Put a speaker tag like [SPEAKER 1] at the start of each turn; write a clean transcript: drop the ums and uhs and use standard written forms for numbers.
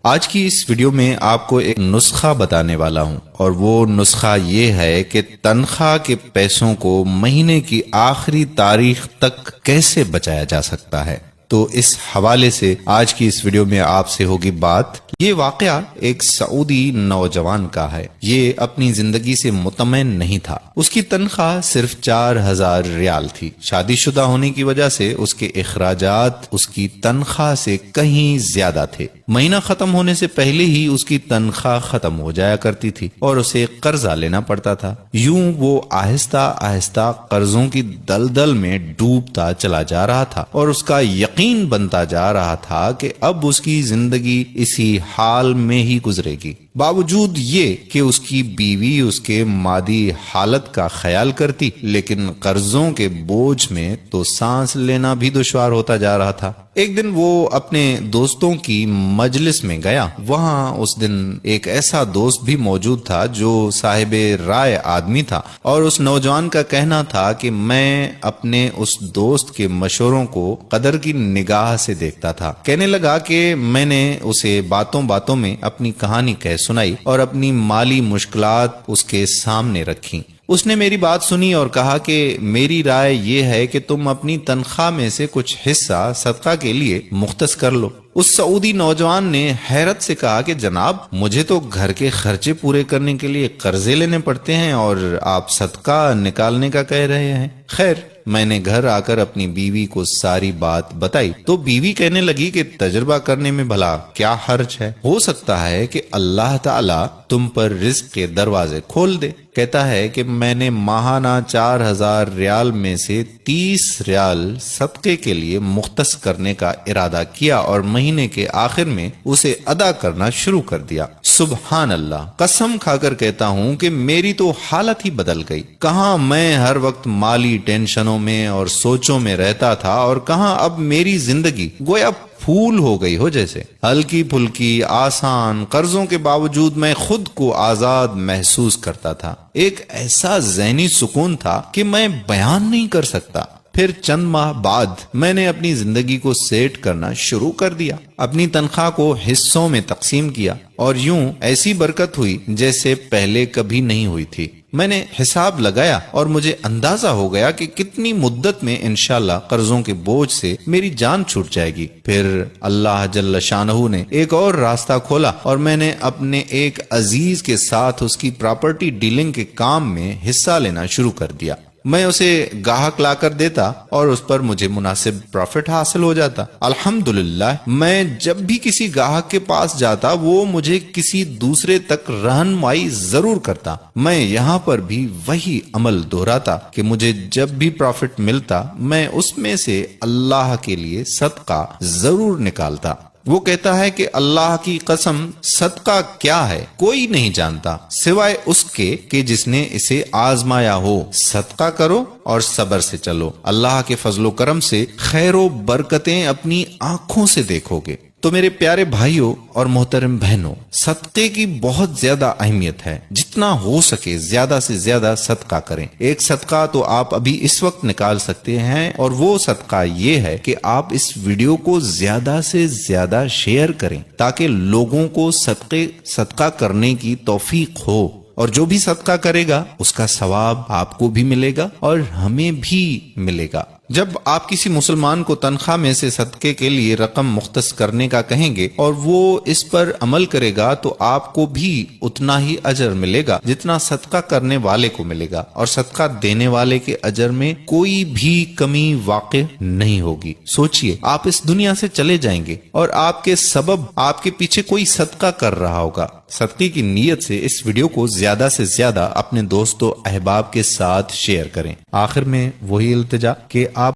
[SPEAKER 1] آج کی اس ویڈیو میں آپ کو ایک نسخہ بتانے والا ہوں، اور وہ نسخہ یہ ہے کہ تنخواہ کے پیسوں کو مہینے کی آخری تاریخ تک کیسے بچایا جا سکتا ہے۔ تو اس حوالے سے آج کی اس ویڈیو میں آپ سے ہوگی بات۔ یہ واقعہ ایک سعودی نوجوان کا ہے۔ یہ اپنی زندگی سے مطمئن نہیں تھا۔ اس کی تنخواہ صرف 4000 ریال تھی۔ شادی شدہ ہونے کی وجہ سے اس کے اخراجات اس کی تنخواہ سے کہیں زیادہ تھے۔ مہینہ ختم ہونے سے پہلے ہی اس کی تنخواہ ختم ہو جایا کرتی تھی اور اسے قرضہ لینا پڑتا تھا۔ یوں وہ آہستہ آہستہ قرضوں کی دلدل میں ڈوبتا چلا جا رہا تھا، اور اس کا یقین بنتا جا رہا تھا کہ اب اس کی زندگی اسی حال میں ہی گزرے گی۔ باوجود یہ کہ اس کی بیوی اس کے مادی حالت کا خیال کرتی، لیکن قرضوں کے بوجھ میں تو سانس لینا بھی دشوار ہوتا جا رہا تھا۔ ایک دن وہ اپنے دوستوں کی مجلس میں گیا۔ وہاں اس دن ایک ایسا دوست بھی موجود تھا جو صاحب رائے آدمی تھا، اور اس نوجوان کا کہنا تھا کہ میں اپنے اس دوست کے مشوروں کو قدر کی نگاہ سے دیکھتا تھا۔ کہنے لگا کہ میں نے اسے باتوں باتوں میں اپنی کہانی کہہ سنائی اور اپنی مالی مشکلات اس کے سامنے رکھی۔ اس نے میری بات سنی اور کہا کہ میری رائے یہ ہے کہ تم اپنی تنخواہ میں سے کچھ حصہ صدقہ کے لیے مختص کر لو۔ اس سعودی نوجوان نے حیرت سے کہا کہ جناب، مجھے تو گھر کے خرچے پورے کرنے کے لیے قرضے لینے پڑتے ہیں اور آپ صدقہ نکالنے کا کہہ رہے ہیں۔ خیر، میں نے گھر آ کر اپنی بیوی کو ساری بات بتائی تو بیوی کہنے لگی کہ تجربہ کرنے میں بھلا کیا حرج ہے، ہو سکتا ہے کہ اللہ تعالیٰ تم پر رزق کے دروازے کھول دے۔ کہتا ہے کہ میں نے ماہانہ 4000 ریال میں سے 30 ریال صدقے کے لیے مختص کرنے کا ارادہ کیا اور مہینے کے آخر میں اسے ادا کرنا شروع کر دیا۔ سبحان اللہ، قسم کھا کر کہتا ہوں کہ میری تو حالت ہی بدل گئی۔ کہاں میں ہر وقت مالی ٹینشنوں میں اور سوچوں میں رہتا تھا، اور کہاں اب میری زندگی گویا پھول ہو گئی ہو جیسے، ہلکی پھلکی آسان۔ قرضوں کے باوجود میں خود کو آزاد محسوس کرتا تھا۔ ایک ایسا ذہنی سکون تھا کہ میں بیان نہیں کر سکتا۔ پھر چند ماہ بعد میں نے اپنی زندگی کو سیٹ کرنا شروع کر دیا، اپنی تنخواہ کو حصوں میں تقسیم کیا، اور یوں ایسی برکت ہوئی جیسے پہلے کبھی نہیں ہوئی تھی۔ میں نے حساب لگایا اور مجھے اندازہ ہو گیا کہ کتنی مدت میں انشاءاللہ قرضوں کے بوجھ سے میری جان چھوٹ جائے گی۔ پھر اللہ جل شانہ نے ایک اور راستہ کھولا، اور میں نے اپنے ایک عزیز کے ساتھ اس کی پراپرٹی ڈیلنگ کے کام میں حصہ لینا شروع کر دیا۔ میں اسے گاہک لا کر دیتا اور اس پر مجھے مناسب پروفٹ حاصل ہو جاتا۔ الحمدللہ، میں جب بھی کسی گاہک کے پاس جاتا وہ مجھے کسی دوسرے تک رہنمائی ضرور کرتا۔ میں یہاں پر بھی وہی عمل دہراتا کہ مجھے جب بھی پروفٹ ملتا میں اس میں سے اللہ کے لیے صدقہ ضرور نکالتا۔ وہ کہتا ہے کہ اللہ کی قسم، صدقہ کیا ہے کوئی نہیں جانتا سوائے اس کے کہ جس نے اسے آزمایا ہو۔ صدقہ کرو اور صبر سے چلو، اللہ کے فضل و کرم سے خیر و برکتیں اپنی آنکھوں سے دیکھو گے۔ تو میرے پیارے بھائیوں اور محترم بہنوں، صدقے کی بہت زیادہ اہمیت ہے۔ جتنا ہو سکے زیادہ سے زیادہ صدقہ کریں۔ ایک صدقہ تو آپ ابھی اس وقت نکال سکتے ہیں، اور وہ صدقہ یہ ہے کہ آپ اس ویڈیو کو زیادہ سے زیادہ شیئر کریں تاکہ لوگوں کو صدقہ کرنے کی توفیق ہو، اور جو بھی صدقہ کرے گا اس کا ثواب آپ کو بھی ملے گا اور ہمیں بھی ملے گا۔ جب آپ کسی مسلمان کو تنخواہ میں سے صدقے کے لیے رقم مختص کرنے کا کہیں گے اور وہ اس پر عمل کرے گا تو آپ کو بھی اتنا ہی اجر ملے گا جتنا صدقہ کرنے والے کو ملے گا، اور صدقہ دینے والے کے اجر میں کوئی بھی کمی واقع نہیں ہوگی۔ سوچئے، آپ اس دنیا سے چلے جائیں گے اور آپ کے سبب آپ کے پیچھے کوئی صدقہ کر رہا ہوگا۔ صدقے کی نیت سے اس ویڈیو کو زیادہ سے زیادہ اپنے دوستوں احباب کے ساتھ شیئر کریں۔ آخر میں وہی التجا کہ آپ